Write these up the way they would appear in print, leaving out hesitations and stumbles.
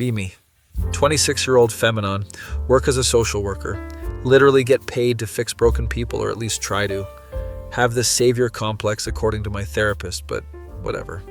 Be me. 26-year-old Femanon, work as a social worker, literally get paid to fix broken people, or at least try to. Have this savior complex according to my therapist, but whatever.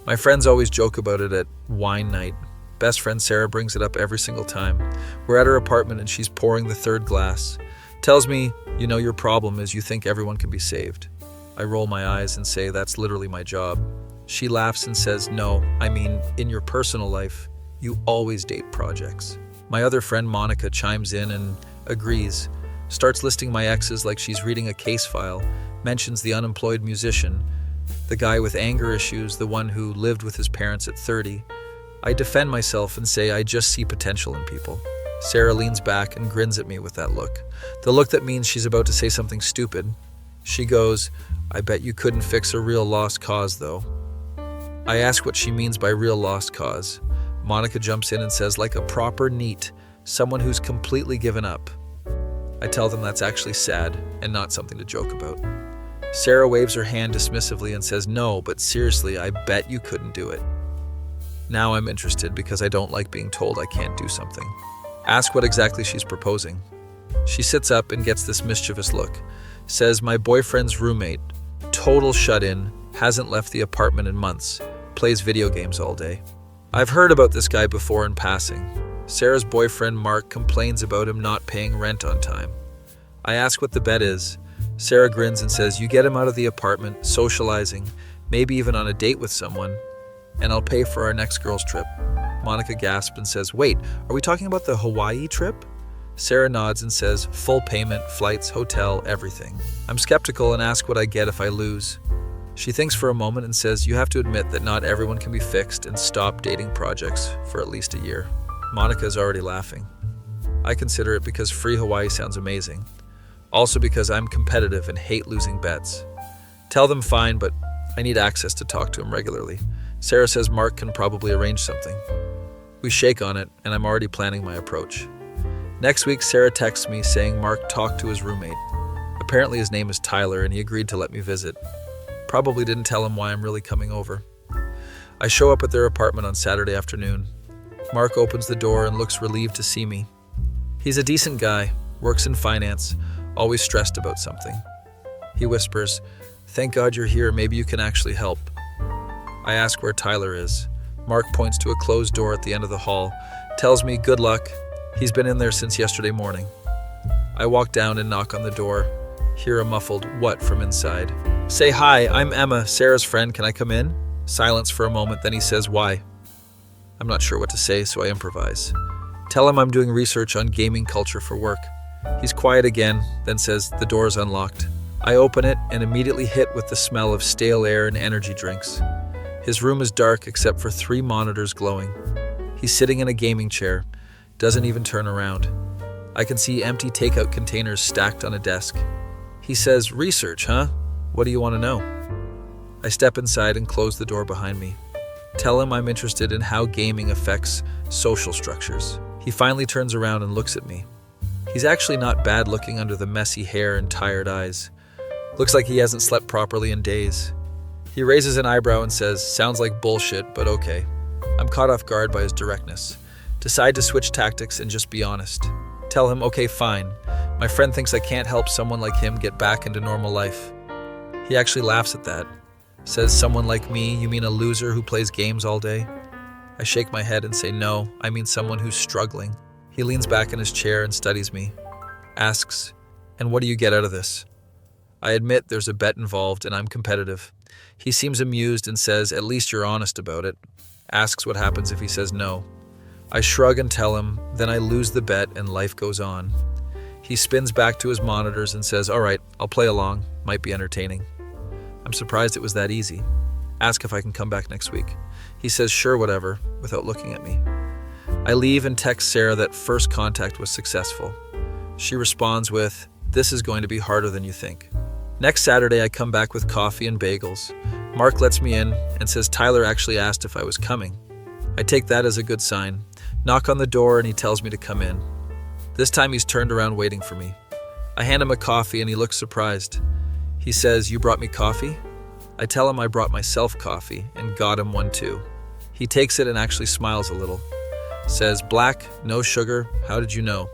My friends always joke about it at wine night. Best friend Sarah brings it up every single time. We're at her apartment and she's pouring the third glass. Tells me, your problem is you think everyone can be saved. I roll my eyes and say that's literally my job. She laughs and says, no, I mean, in your personal life, you always date projects. My other friend Monica chimes in and agrees, starts listing my exes like she's reading a case file, mentions the unemployed musician, the guy with anger issues, the one who lived with his parents at 30. I defend myself and say I just see potential in people. Sarah leans back and grins at me with that look. The look that means she's about to say something stupid. She goes, I bet you couldn't fix a real lost cause though. I ask what she means by real lost cause. Monica jumps in and says, like a proper NEET, someone who's completely given up. I tell them that's actually sad and not something to joke about. Sarah waves her hand dismissively and says, no, but seriously, I bet you couldn't do it. Now I'm interested because I don't like being told I can't do something. Ask what exactly she's proposing. She sits up and gets this mischievous look. Says, my boyfriend's roommate, total shut-in, hasn't left the apartment in months, plays video games all day. I've heard about this guy before in passing. Sarah's boyfriend, Mark, complains about him not paying rent on time. I ask what the bet is. Sarah grins and says, you get him out of the apartment, socializing, maybe even on a date with someone, and I'll pay for our next girls' trip. Monica gasps and says, wait, are we talking about the Hawaii trip? Sarah nods and says, full payment, flights, hotel, everything. I'm skeptical and ask what I get if I lose. She thinks for a moment and says, you have to admit that not everyone can be fixed and stop dating projects for at least a year. Monica is already laughing. I consider it because free Hawaii sounds amazing. Also because I'm competitive and hate losing bets. Tell them fine, but I need access to talk to him regularly. Sarah says Mark can probably arrange something. We shake on it, and I'm already planning my approach. Next week, Sarah texts me saying Mark talked to his roommate. Apparently his name is Tyler, and he agreed to let me visit. Probably didn't tell him why I'm really coming over. I show up at their apartment on Saturday afternoon. Mark opens the door and looks relieved to see me. He's a decent guy, works in finance, always stressed about something. He whispers, thank God you're here, maybe you can actually help. I ask where Tyler is. Mark points to a closed door at the end of the hall, tells me good luck. He's been in there since yesterday morning. I walk down and knock on the door, hear a muffled what from inside. Say hi, I'm Emma, Sarah's friend, can I come in? Silence for a moment, then he says, why? I'm not sure what to say, so I improvise. Tell him I'm doing research on gaming culture for work. He's quiet again, then says, the door is unlocked. I open it and immediately hit with the smell of stale air and energy drinks. His room is dark except for 3 monitors glowing. He's sitting in a gaming chair, doesn't even turn around. I can see empty takeout containers stacked on a desk. He says, research, huh? What do you want to know? I step inside and close the door behind me. Tell him I'm interested in how gaming affects social structures. He finally turns around and looks at me. He's actually not bad looking under the messy hair and tired eyes. Looks like he hasn't slept properly in days. He raises an eyebrow and says, sounds like bullshit, but okay. I'm caught off guard by his directness. Decide to switch tactics and just be honest. Tell him, okay, fine. My friend thinks I can't help someone like him get back into normal life. He actually laughs at that. Says, someone like me, you mean a loser who plays games all day? I shake my head and say, no, I mean someone who's struggling. He leans back in his chair and studies me. Asks, and what do you get out of this? I admit there's a bet involved and I'm competitive. He seems amused and says, at least you're honest about it. Asks what happens if he says no. I shrug and tell him, then I lose the bet and life goes on. He spins back to his monitors and says, all right, I'll play along. Might be entertaining. I'm surprised it was that easy. Ask if I can come back next week. He says, sure, whatever, without looking at me. I leave and text Sarah that first contact was successful. She responds with, this is going to be harder than you think. Next Saturday, I come back with coffee and bagels. Mark lets me in and says Tyler actually asked if I was coming. I take that as a good sign. Knock on the door and he tells me to come in. This time he's turned around waiting for me. I hand him a coffee and he looks surprised. He says, you brought me coffee? I tell him I brought myself coffee and got him one too. He takes it and actually smiles a little. Says, black, no sugar, how did you know?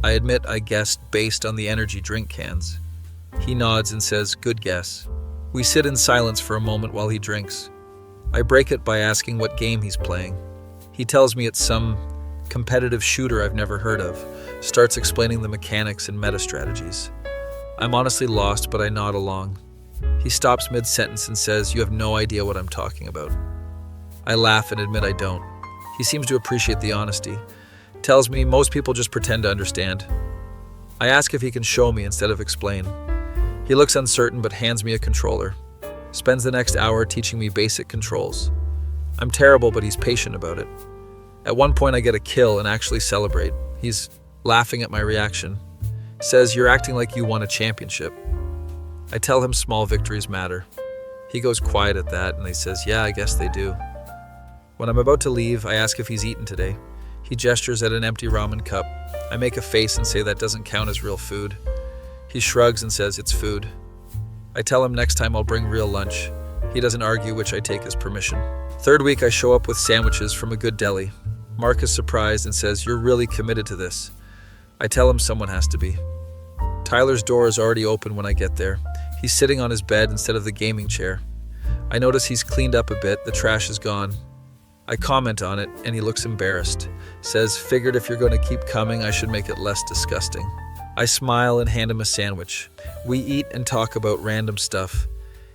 I admit I guessed based on the energy drink cans. He nods and says, good guess. We sit in silence for a moment while he drinks. I break it by asking what game he's playing. He tells me it's some competitive shooter I've never heard of, starts explaining the mechanics and meta strategies. I'm honestly lost, but I nod along. He stops mid-sentence and says, you have no idea what I'm talking about. I laugh and admit I don't. He seems to appreciate the honesty. Tells me most people just pretend to understand. I ask if he can show me instead of explain. He looks uncertain but hands me a controller. Spends the next hour teaching me basic controls. I'm terrible, but he's patient about it. At one point I get a kill and actually celebrate. He's laughing at my reaction. Says, you're acting like you won a championship. I tell him small victories matter. He goes quiet at that and he says, yeah, I guess they do. When I'm about to leave, I ask if he's eaten today. He gestures at an empty ramen cup. I make a face and say that doesn't count as real food. He shrugs and says it's food. I tell him next time I'll bring real lunch. He doesn't argue, which I take as permission. Third week I show up with sandwiches from a good deli. Mark is surprised and says, you're really committed to this. I tell him someone has to be. Tyler's door is already open when I get there. He's sitting on his bed instead of the gaming chair. I notice he's cleaned up a bit, the trash is gone. I comment on it, and he looks embarrassed. Says, figured if you're going to keep coming, I should make it less disgusting. I smile and hand him a sandwich. We eat and talk about random stuff.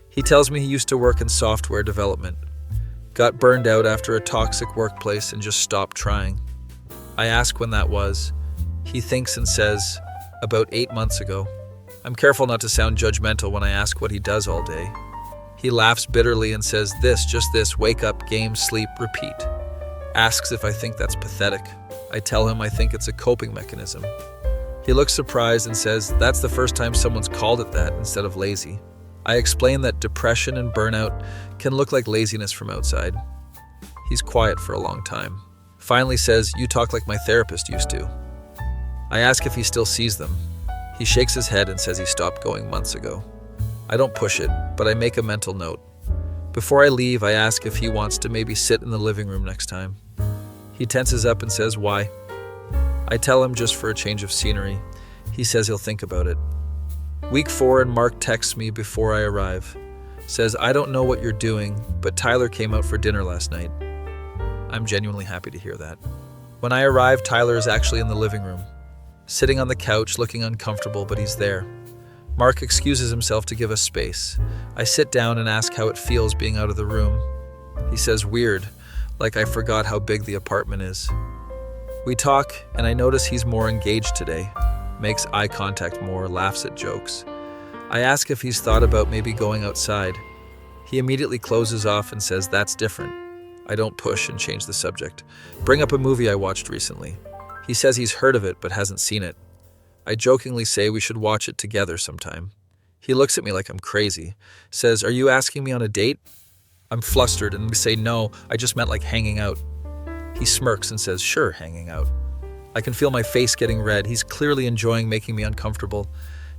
He tells me he used to work in software development. Got burned out after a toxic workplace and just stopped trying. I ask when that was. He thinks and says, about 8 months ago. I'm careful not to sound judgmental when I ask what he does all day. He laughs bitterly and says, this, just this, wake up, game, sleep, repeat. Asks if I think that's pathetic. I tell him I think it's a coping mechanism. He looks surprised and says, that's the first time someone's called it that instead of lazy. I explain that depression and burnout can look like laziness from outside. He's quiet for a long time. Finally says, you talk like my therapist used to. I ask if he still sees them. He shakes his head and says he stopped going months ago. I don't push it, but I make a mental note. Before I leave, I ask if he wants to maybe sit in the living room next time. He tenses up and says, why? I tell him just for a change of scenery. He says he'll think about it. Week 4 and Mark texts me before I arrive. Says, I don't know what you're doing, but Tyler came out for dinner last night. I'm genuinely happy to hear that. When I arrive, Tyler is actually in the living room. Sitting on the couch, looking uncomfortable, but he's there. Mark excuses himself to give us space. I sit down and ask how it feels being out of the room. He says, weird, like I forgot how big the apartment is. We talk, and I notice he's more engaged today. Makes eye contact more, laughs at jokes. I ask if he's thought about maybe going outside. He immediately closes off and says, that's different. I don't push and change the subject. Bring up a movie I watched recently. He says he's heard of it but hasn't seen it. I jokingly say we should watch it together sometime. He looks at me like I'm crazy. Says, are you asking me on a date? I'm flustered and say, no, I just meant like hanging out. He smirks and says, sure, hanging out. I can feel my face getting red. He's clearly enjoying making me uncomfortable.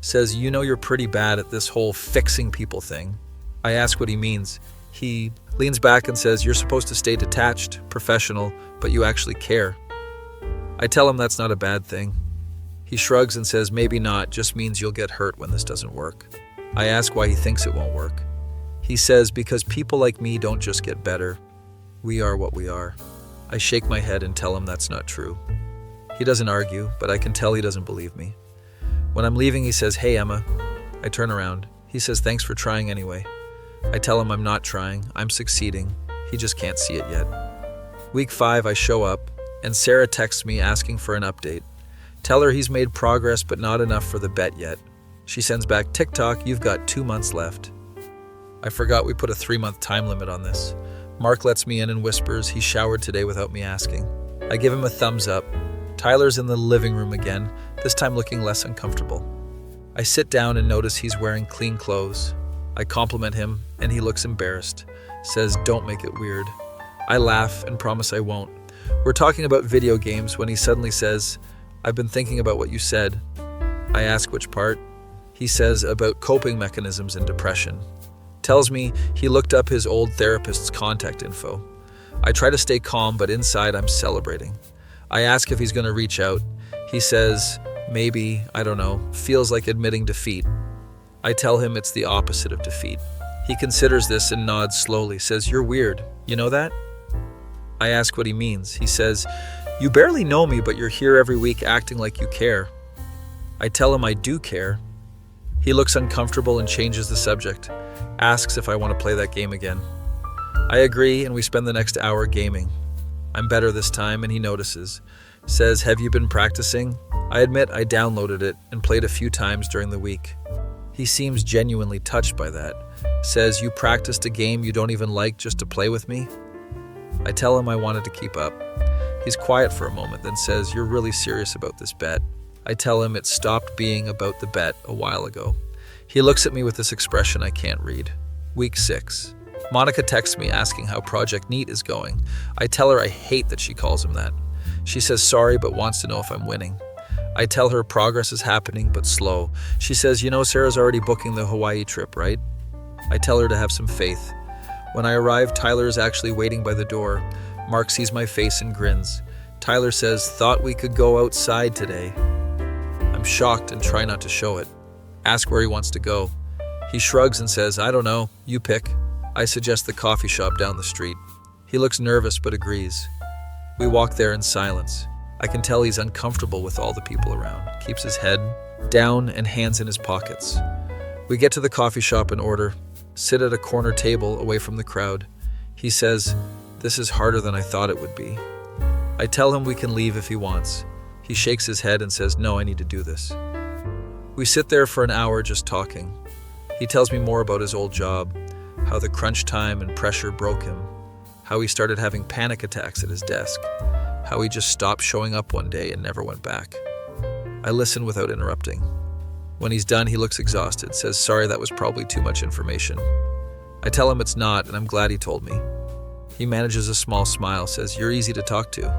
Says, you know you're pretty bad at this whole fixing people thing. I ask what he means. He leans back and says, you're supposed to stay detached, professional, but you actually care. I tell him that's not a bad thing. He shrugs and says, maybe not, just means you'll get hurt when this doesn't work. I ask why he thinks it won't work. He says, because people like me don't just get better. We are what we are. I shake my head and tell him that's not true. He doesn't argue, but I can tell he doesn't believe me. When I'm leaving, he says, hey, Emma. I turn around. He says, thanks for trying anyway. I tell him I'm not trying. I'm succeeding. He just can't see it yet. Week 5, I show up, and Sarah texts me asking for an update. Tell her he's made progress, but not enough for the bet yet. She sends back, TikTok, you've got 2 months left. I forgot we put a 3-month time limit on this. Mark lets me in and whispers he showered today without me asking. I give him a thumbs up. Tyler's in the living room again, this time looking less uncomfortable. I sit down and notice he's wearing clean clothes. I compliment him, and he looks embarrassed. Says, don't make it weird. I laugh and promise I won't. We're talking about video games when he suddenly says, I've been thinking about what you said. I ask which part. He says about coping mechanisms in depression. Tells me he looked up his old therapist's contact info. I try to stay calm, but inside I'm celebrating. I ask if he's going to reach out. He says, maybe, I don't know, feels like admitting defeat. I tell him it's the opposite of defeat. He considers this and nods slowly, says, "You're weird. You know that?" I ask what he means. He says, "You barely know me, but you're here every week acting like you care." I tell him I do care. He looks uncomfortable and changes the subject, asks if I want to play that game again. I agree, and we spend the next hour gaming. I'm better this time, and he notices. Says, "Have you been practicing?" I admit I downloaded it and played a few times during the week. He seems genuinely touched by that. Says, "You practiced a game you don't even like just to play with me?" I tell him I wanted to keep up. He's quiet for a moment, then says, "You're really serious about this bet?" I tell him it stopped being about the bet a while ago. He looks at me with this expression I can't read. Week 6. Monica texts me asking how Project NEET is going. I tell her I hate that she calls him that. She says sorry but wants to know if I'm winning. I tell her progress is happening but slow. She says, Sarah's already booking the Hawaii trip, right? I tell her to have some faith. When I arrive, Tyler is actually waiting by the door. Mark sees my face and grins. Tyler says, "Thought we could go outside today." I'm shocked and try not to show it. Ask where he wants to go. He shrugs and says, "I don't know, you pick." I suggest the coffee shop down the street. He looks nervous but agrees. We walk there in silence. I can tell he's uncomfortable with all the people around. Keeps his head down and hands in his pockets. We get to the coffee shop and order. Sit at a corner table away from the crowd. He says, "This is harder than I thought it would be." I tell him we can leave if he wants. He shakes his head and says, "No, I need to do this." We sit there for an hour just talking. He tells me more about his old job, how the crunch time and pressure broke him, how he started having panic attacks at his desk, how he just stopped showing up one day and never went back. I listen without interrupting. When he's done, he looks exhausted, says, "Sorry, that was probably too much information." I tell him it's not, and I'm glad he told me. He manages a small smile, says, "You're easy to talk to."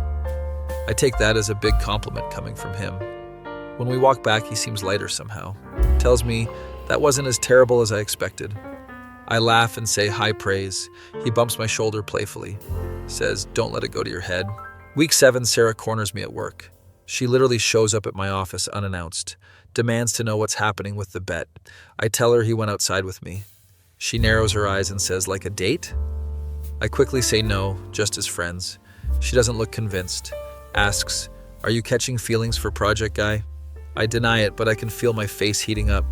I take that as a big compliment coming from him. When we walk back, he seems lighter somehow. Tells me that wasn't as terrible as I expected. I laugh and say high praise. He bumps my shoulder playfully. Says, "Don't let it go to your head." Week 7, Sarah corners me at work. She literally shows up at my office unannounced, demands to know what's happening with the bet. I tell her he went outside with me. She narrows her eyes and says, "Like a date?" I quickly say no, just as friends. She doesn't look convinced. Asks, "Are you catching feelings for Project Guy?" I deny it, but I can feel my face heating up.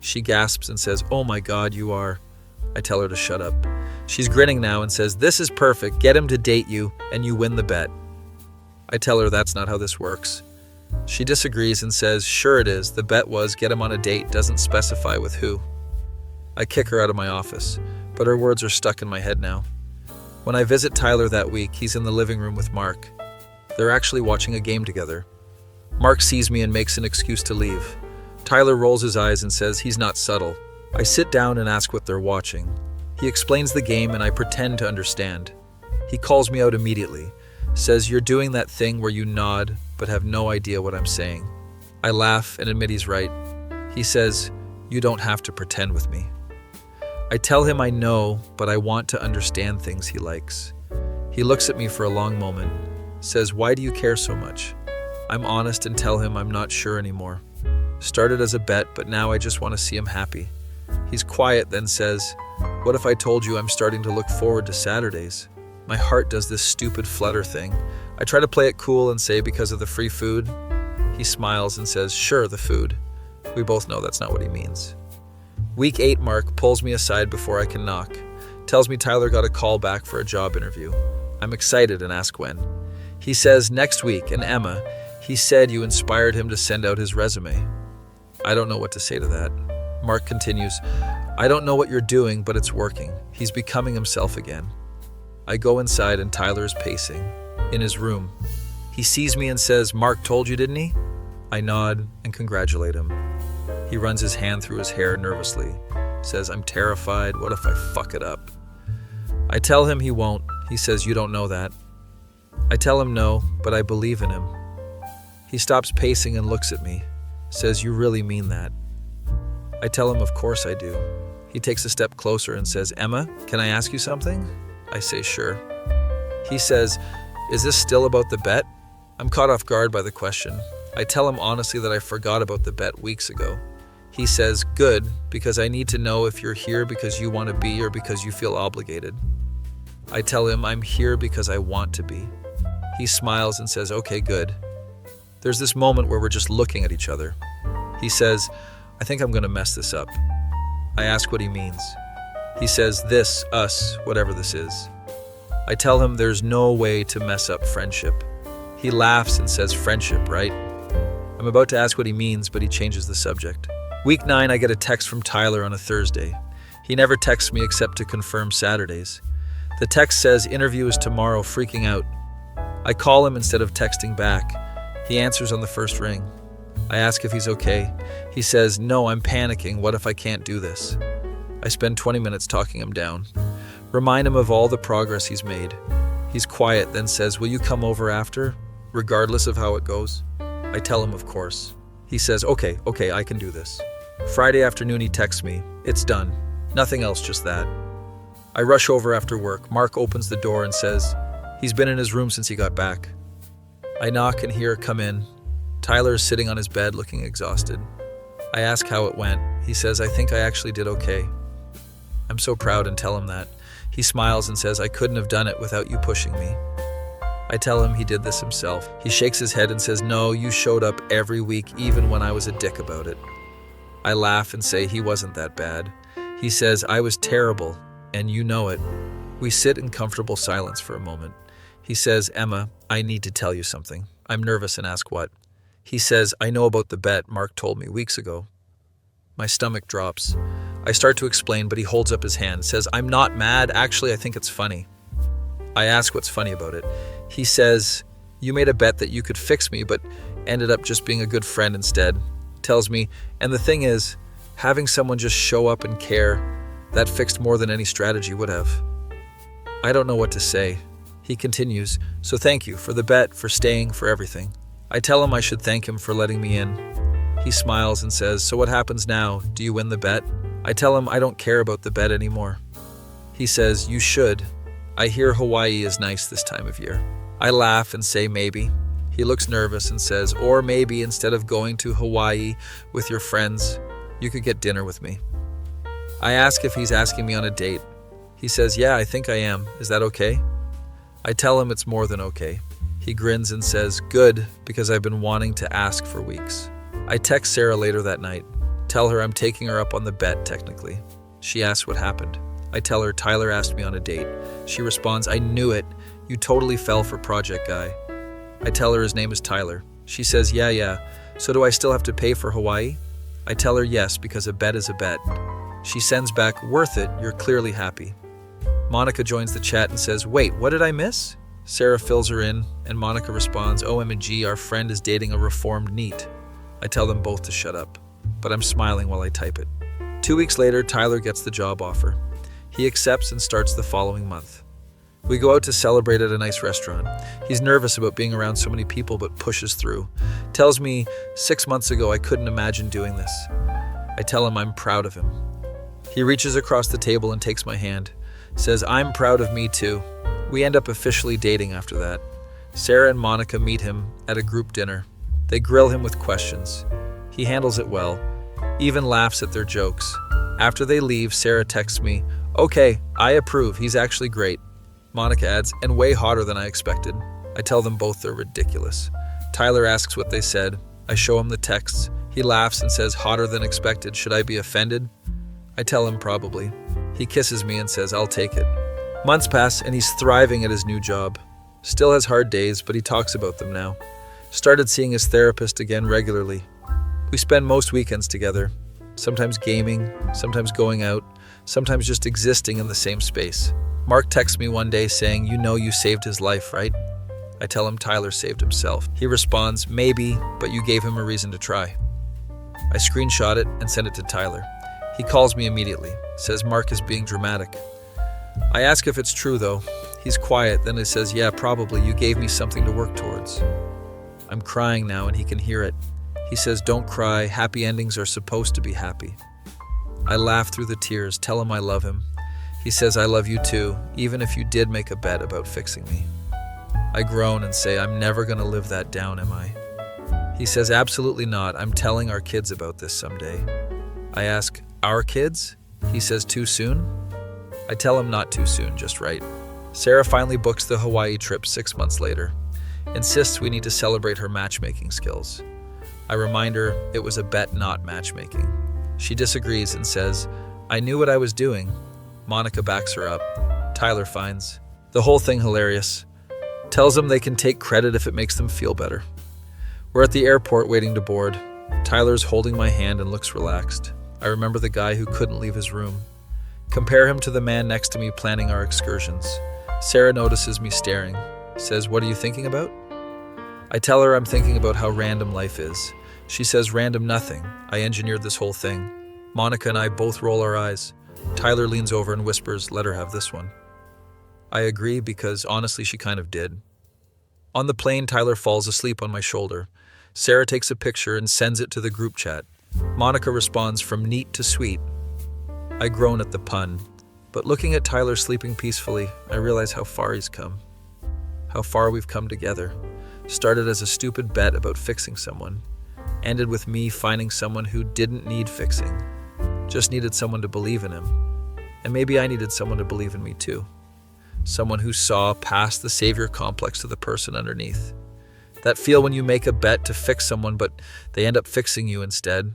She gasps and says, "Oh my God, you are." I tell her to shut up. She's grinning now and says, "This is perfect. Get him to date you, and you win the bet." I tell her that's not how this works. She disagrees and says, "Sure it is. The bet was get him on a date, doesn't specify with who." I kick her out of my office, but her words are stuck in my head now. When I visit Tyler that week, he's in the living room with Mark. They're actually watching a game together. Mark sees me and makes an excuse to leave. Tyler rolls his eyes and says he's not subtle. I sit down and ask what they're watching. He explains the game and I pretend to understand. He calls me out immediately. Says, "You're doing that thing where you nod but have no idea what I'm saying." I laugh and admit he's right. He says, "You don't have to pretend with me." I tell him I know, but I want to understand things he likes. He looks at me for a long moment. Says, "Why do you care so much?" I'm honest and tell him I'm not sure anymore. Started as a bet, but now I just want to see him happy. He's quiet, then says, "What if I told you I'm starting to look forward to Saturdays?" My heart does this stupid flutter thing. I try to play it cool and say because of the free food. He smiles and says, "Sure, the food." We both know that's not what he means. Week 8, Mark pulls me aside before I can knock. Tells me Tyler got a call back for a job interview. I'm excited and ask when. He says next week, and Emma, he said you inspired him to send out his resume. I don't know what to say to that. Mark continues, "I don't know what you're doing, but it's working. He's becoming himself again." I go inside and Tyler is pacing, in his room. He sees me and says, "Mark told you, didn't he?" I nod and congratulate him. He runs his hand through his hair nervously, says, "I'm terrified. What if I fuck it up?" I tell him he won't. He says, "You don't know that." I tell him no, but I believe in him. He stops pacing and looks at me, says, "You really mean that?" I tell him of course I do. He takes a step closer and says, "Emma, can I ask you something?" I say, "Sure." He says, "Is this still about the bet?" I'm caught off guard by the question. I tell him honestly that I forgot about the bet weeks ago. He says, "Good, because I need to know if you're here because you want to be or because you feel obligated." I tell him I'm here because I want to be. He smiles and says, "Okay, good." There's this moment where we're just looking at each other. He says, "I think I'm going to mess this up." I ask what he means. He says, "This, us, whatever this is." I tell him there's no way to mess up friendship. He laughs and says, "Friendship, right?" I'm about to ask what he means, but he changes the subject. Week 9, I get a text from Tyler on a Thursday. He never texts me except to confirm Saturdays. The text says, "Interview is tomorrow," freaking out. I call him instead of texting back. He answers on the first ring. I ask if he's okay. He says, "No, I'm panicking. What if I can't do this?" I spend 20 minutes talking him down. Remind him of all the progress he's made. He's quiet, then says, "Will you come over after, regardless of how it goes?" I tell him, of course. He says, okay, I can do this." Friday afternoon, he texts me, "It's done. Nothing else, just that." I rush over after work. Mark opens the door and says, he's been in his room since he got back. I knock and hear, "Come in." Tyler is sitting on his bed looking exhausted. I ask how it went. He says, "I think I actually did okay." I'm so proud and tell him that. He smiles and says, "I couldn't have done it without you pushing me." I tell him he did this himself. He shakes his head and says, "No, you showed up every week, even when I was a dick about it." I laugh and say he wasn't that bad. He says, "I was terrible, and you know it." We sit in comfortable silence for a moment. He says, "Emma, I need to tell you something." I'm nervous and ask what. He says, "I know about the bet Mark told me weeks ago." My stomach drops. I start to explain, but he holds up his hand, says, "I'm not mad. Actually, I think it's funny." I ask what's funny about it. He says, "You made a bet that you could fix me, but ended up just being a good friend instead." Tells me, "And the thing is, having someone just show up and care, that fixed more than any strategy would have." I don't know what to say. He continues, "So thank you for the bet, for staying, for everything." I tell him I should thank him for letting me in. He smiles and says, "So what happens now? Do you win the bet?" I tell him I don't care about the bet anymore. He says, "You should. I hear Hawaii is nice this time of year." I laugh and say maybe. He looks nervous and says, "Or maybe instead of going to Hawaii with your friends, you could get dinner with me." I ask if he's asking me on a date. He says, "Yeah, I think I am. Is that okay?" I tell him it's more than okay. He grins and says, "Good, because I've been wanting to ask for weeks." I text Sarah later that night. Tell her I'm taking her up on the bet, technically. She asks what happened. I tell her Tyler asked me on a date. She responds, "I knew it. You totally fell for Project Guy." I tell her his name is Tyler. She says, yeah. So do I still have to pay for Hawaii? I tell her yes, because a bet is a bet. She sends back, "Worth it. You're clearly happy." Monica joins the chat and says, "Wait, what did I miss?" Sarah fills her in, and Monica responds, "OMG, our friend is dating a reformed NEET." I tell them both to shut up, but I'm smiling while I type it. 2 weeks later, Tyler gets the job offer. He accepts and starts the following month. We go out to celebrate at a nice restaurant. He's nervous about being around so many people, but pushes through. Tells me 6 months ago I couldn't imagine doing this. I tell him I'm proud of him. He reaches across the table and takes my hand. Says, "I'm proud of me too." We end up officially dating after that. Sarah and Monica meet him at a group dinner. They grill him with questions. He handles it well, even laughs at their jokes. After they leave, Sarah texts me, "Okay, I approve. He's actually great." Monica adds, "And way hotter than I expected." I tell them both they're ridiculous. Tyler asks what they said. I show him the texts. He laughs and says, "Hotter than expected. Should I be offended?" I tell him probably. He kisses me and says, "I'll take it." Months pass and he's thriving at his new job. Still has hard days, but he talks about them now. Started seeing his therapist again regularly. We spend most weekends together, sometimes gaming, sometimes going out, sometimes just existing in the same space. Mark texts me one day saying, "You know you saved his life, right?" I tell him Tyler saved himself. He responds, "Maybe, but you gave him a reason to try." I screenshot it and send it to Tyler. He calls me immediately, says Mark is being dramatic. I ask if it's true though. He's quiet, then he says, "Yeah, probably. You gave me something to work towards." I'm crying now and he can hear it. He says, "Don't cry. Happy endings are supposed to be happy." I laugh through the tears, tell him I love him. He says, "I love you too, even if you did make a bet about fixing me." I groan and say, I'm never going to live that down, am I? He says, absolutely not. I'm telling our kids about this someday. I ask, our kids? He says, too soon? I tell him not too soon, just right. Sarah finally books the Hawaii trip 6 months later, insists we need to celebrate her matchmaking skills. I remind her it was a bet, not matchmaking. She disagrees and says, I knew what I was doing. Monica backs her up. Tyler finds the whole thing hilarious. Tells them they can take credit if it makes them feel better. We're at the airport waiting to board. Tyler's holding my hand and looks relaxed. I remember the guy who couldn't leave his room. Compare him to the man next to me planning our excursions. Sarah notices me staring. Says, what are you thinking about? I tell her I'm thinking about how random life is. She says, random nothing. I engineered this whole thing. Monica and I both roll our eyes. Tyler leans over and whispers, let her have this one. I agree because honestly she kind of did. On the plane, Tyler falls asleep on my shoulder. Sarah takes a picture and sends it to the group chat. Monica responds from neat to sweet. I groan at the pun, but looking at Tyler sleeping peacefully, I realize how far he's come. How far we've come together. Started as a stupid bet about fixing someone. Ended with me finding someone who didn't need fixing. Just needed someone to believe in him. And maybe I needed someone to believe in me too. Someone who saw past the savior complex to the person underneath. That feel when you make a bet to fix someone, but they end up fixing you instead.